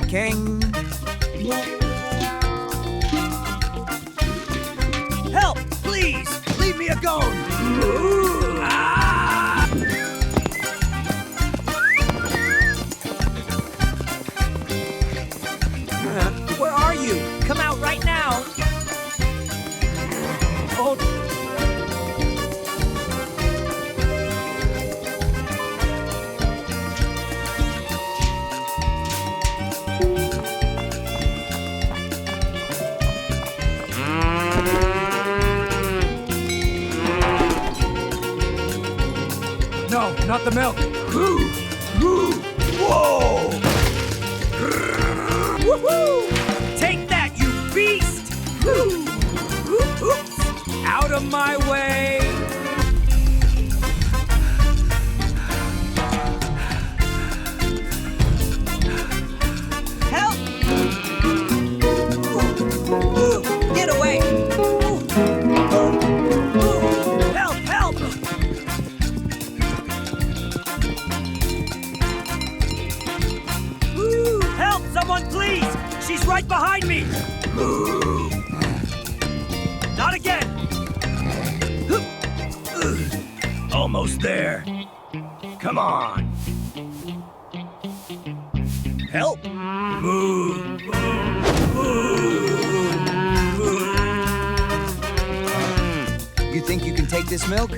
King. Help, please! Leave me alone! Where are you? Come out right now! Oh. No, not the milk. Whoa! Woohoo! Take that, you beast! Out of my way! Help! Get away! Help! Help! Help! Someone, please! She's right behind me! Not again! Almost there. Come on. Help! Move! You think you can take this milk?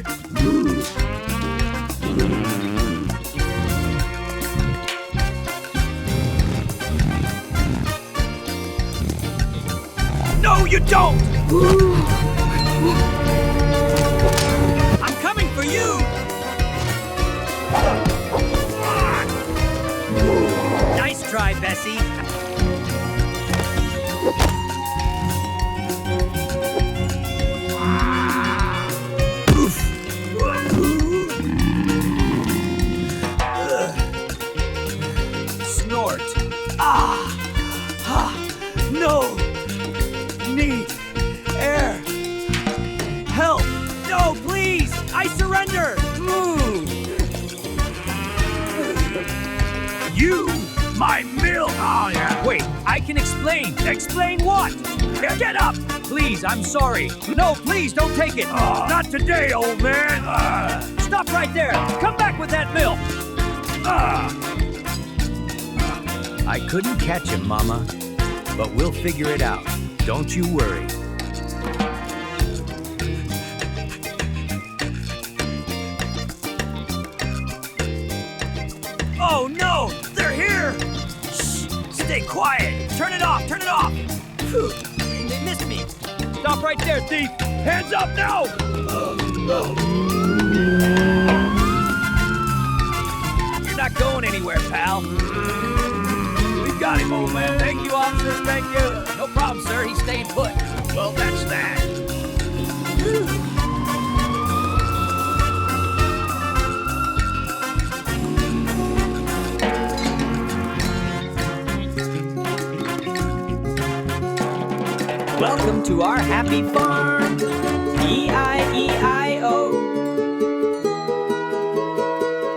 No, you don't! I'm coming for you! Nice try, Bessie. Snort. No! Need air. Help! No, please! I surrender! Move! You, my milk! Oh, yeah. Wait, I can explain. Explain what? Get up! Please, I'm sorry. No, please, don't take it. Not today, old man. Stop right there. Come back with that milk. I couldn't catch him, Mama, but we'll figure it out. Don't you worry. Oh no! They're here! Shh! Stay quiet! Turn it off! Turn it off! Phew. They missed me! Stop right there, thief! Hands up now! You're not going anywhere, pal. We've got him, old man. Thank you, officers. Thank you. No problem, sir. He's staying put. Well, that's that. Welcome to our happy farm. E-I-E-I-O.